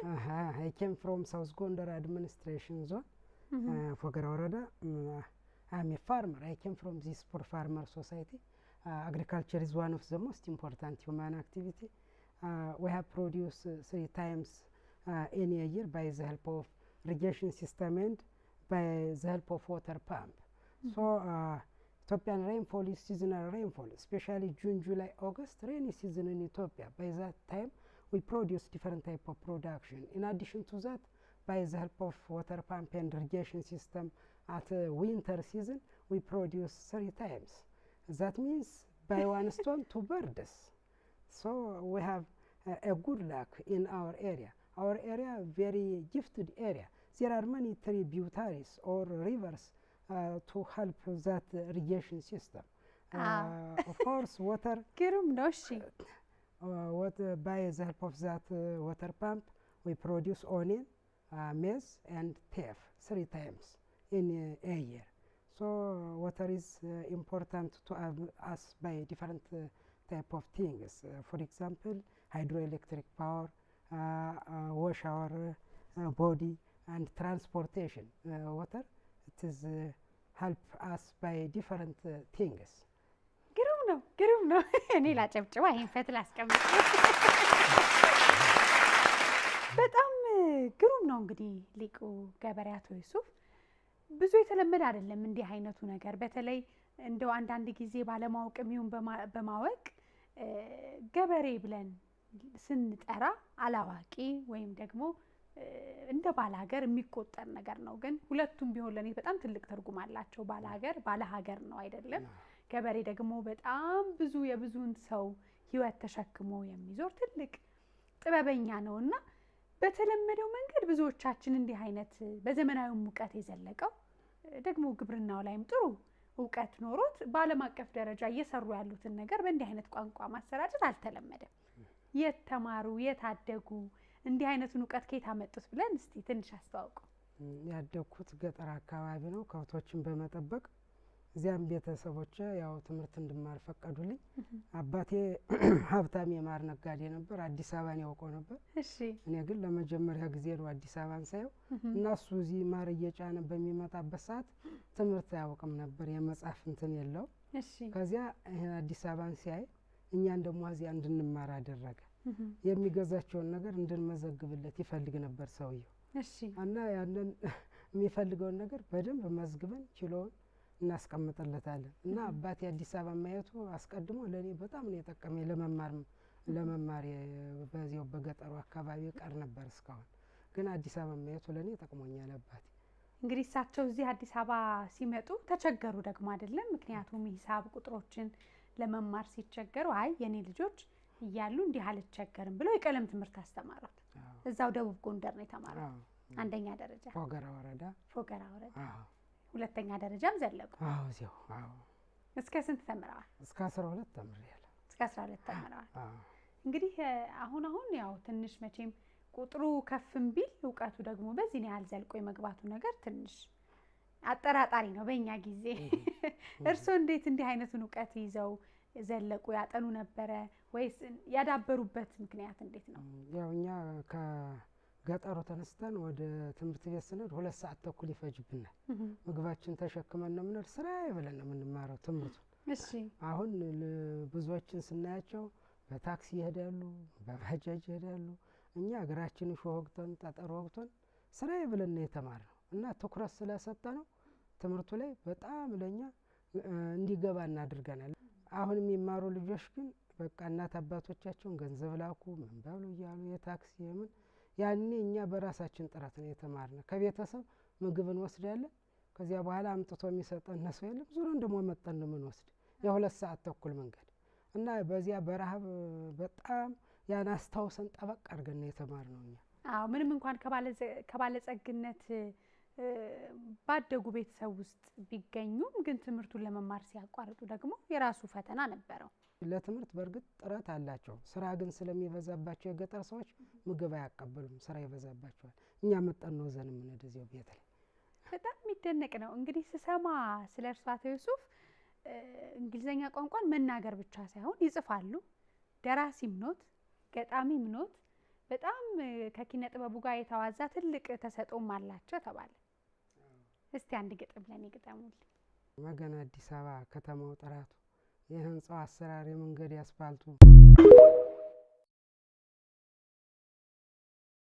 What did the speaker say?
I came from South Gondar administration zone, Fogara Warada. I'm a farmer. I came from this poor farmer society. Agriculture is one of the most important human activity. We have produced 3 times in a year by the help of irrigation system and by the help of water pump. So Ethiopian rainfall is seasonal rainfall, especially June, July, August, rainy season in Ethiopia. By that time, we produce different type of production. In addition to that, by the help of water pump and irrigation system, at winter season, we produce 3 times. That means by one stone 2 birds. So we have a good luck in our area. Our area very gifted area. There are many tributaries or rivers to help that irrigation system. Of course, water. By the help of that water pump, we produce onion, maize, and teff 3 times in a year. So water is important to us by different type of things. For example, hydroelectric power, wash our body, and transportation. Water, it is help us by different things. ግሩም ነው እኔ ላጨብጭባ ይሄን ፈትል አስቀምጥ በጣም ግሩም ነው እንግዲህ ሊቁ ገበሬ አቶ ዩሱፍ ብዙ የተለመደ አይደለም እንዲህ አይነቱ ነገር በተለይ እንደው አንዳንድ ጊዜ ባለማወቅም ይሁን በማወቅ ገበሬ ብለን ስንጠራ አላዋቂ ወይም ደግሞ እንደ ባላገር የሚቆጠር ነገር ነው ግን ሁለቱም ቢሆን ለኔ በጣም ትልቅ ትርጉም አላቸው ባላገር ነው አይደለም ገበሬ ደግሞ በጣም ብዙ የብዙን ሰው ህይወት ተሸክሞ የሚዞር ትልቅ ጥበበኛ ነውና በተለመደው መንገድ ብዙዎቻችን እንዲህ አይነት በዘመናዊ ሙቀት የዘለቀው ደግሞ ግብርናው ላይም ጥሩ ዕውቀት ኖሮት ባለም አቀፍ ደረጃ እየሰሩ ያሉትን ነገር በእንዲህ አይነት ቋንቋ ማሰራጨት አልተለመደም የተማሩ የታደጉ እንዲህ አይነቱን ዕውቀት ከየት አመጡት ብለን እስቲ ትንሽ አስተዋውቁ ያደኩት ገጠር አካባቢ ነው ከብቶችን በመጠበቅ እዚያም ቤተሰቦቼ ያው ትምህርት እንድማር ፈቀዱልኝ አባቴ ሀብታም የማር ነጋዴ ነበር አዲስ አበባን ያውቀው ነበር እሺ እኔ ግን ለመጀመሪያ ጊዜ ነው አዲስ አበባን ሳየው እና እሱ እዚህ ማር እየጫነ በሚመጣበት ሰዓት ትምህርት ያውቅም ነበር የመጻፍ እንትን የለው እሺ ከዚያ አዲስ አበባን ሲያይ እኛን ደግሞ እዚያ እንድንማር አደረገ የሚገዛቸውን ነገር እንድንመዘግብለት ይፈልግ ነበር ሰውየው እሺ እና ያንን የሚፈልገውን ነገር በደንብ መዝግበን ችሎን እናስቀምጥለታለን እና አባቴ አዲስ አበባ ማየቱ አስቀድሞ ለኔ በጣም ነው የጠቀመኝ ለመማር በዚያው በገጠሩ አካባቢ ቀር ነበር እስካሁን ግን አዲስ አበባ ማየቱ ለኔ ጠቅሞኛል አባቴ እንግዲህ ሳቸው እዚህ አዲስ አበባ ሲመጡ ተቸገሩ ደግሞ አይደለም ምክንያቱም ሂሳብ ቁጥሮችን ለመማር ሲቸገሩ አይ የኔ ልጆች ይያሉ እንዲህ አልቸገርም ብለው የቀለም ትምህርት አስተማሩት እዛው ደቡብ ጎንደር ነው የተማረው አንደኛ ደረጃ ፎገራ ወረዳ ሁለተኛ ደረጃም ዘለቁ እዚያው እስከ ስንት ተምረዋል እስከ 12 ተምሬያለሁ እስከ 12 ተምረዋል እንግዲህ አሁን ያው ትንሽ መቼም ቁጥሩ ከፍም ቢል ዕውቀቱ ደግሞ በዚህ ያህል ዘልቆ የመግባቱ ነገር ትንሽ አጠራጣሪ ነው በእኛ ጊዜ እርሶ እንዴት እንዲህ አይነቱን ዕውቀት ይዘው ዘለቁ ያጠኑ ነበር ወይስ ያዳበሩበት ምክንያት እንዴት ነው ያው እኛ ከገጠሩ ተነስተን ወደ ትምህርት ቤት ስንሄድ 2 ሰዓት ተኩል ይፈጅብናል ምግባችን ተሸክመን ነው ምንል ስራ ይብለን ነው ምንማረው ትምህርቱ እሺ አሁን ብዙዎችን ስናያቸው በታክሲ ይሄዳሉ በባጃጅ ይሄዳሉ እኛ እግራችን ሾህግተን ጠጠር ወግተን ስራ ይብለን ነው የተማርነው እና ትኩረት ስለሰጠነው ትምህርቱ ላይ በጣም ለኛ እንዲገባ እናድርገናል አሁን የሚማሩ ልጆች ግን በቃ እናት አባቶቻቸውን ገንዘብ ላኩ ምን ባሉ ይያሉ የታክሲ ምን ያኔ እኛ በራሳችን ጥረት ነው የተማርነው ከቤተሰብ ምግብን ወስዳለን ከዚያ በኋላ አምጥቶ የሚሰጠን ነው የለም ዙሩን ደሞ መጣን ነው ምን ወስድ የ2 ሰዓት ተኩል መንገድ እና በዚያ በረሃብ በጣም ያን አስተውሰን ጠበቅ አድርገን ነው የተማርነው እኛ አዎ ምንም እንኳን ከባለጸግነት ባደጉ ቤተሰብ ውስጥ ቢገኙም ግን ትምህርቱን ለመማር ሲያቋርጡ ደግሞ የራሱ ፈተና ነበረው ለትምህርት በርግጥ ጥረት አላቸው ስራ ግን ስለሚበዛባቸው የገጠር ሰዎች ምግብ አያቀበሉም ስራ ይበዛባቸዋል እኛ መጣን ነው ዘን ምን እንደዚያው ቤት ላይ በጣም የሚደነቅ ነው እንግዲህ ስሰማ ስለ እርሱ አቶ ዩሱፍ እንግሊዘኛ ቋንቋን መናገር ብቻ ሳይሆን ይጽፋሉ ደራሲም ኖት ገጣሚም ኖት በጣም ከኪነ ጥበቡ ጋር የተዋዛ ትልቅ ተሰጥኦም አላቸው ተባለ። እስቲ አንድ ግጥም ለኔ ግጠሙልኝ። መገን አዲስ አበባ ከተማው ጥራቱ የህንጻው አሰራር የመንገድ ያስፋልቱ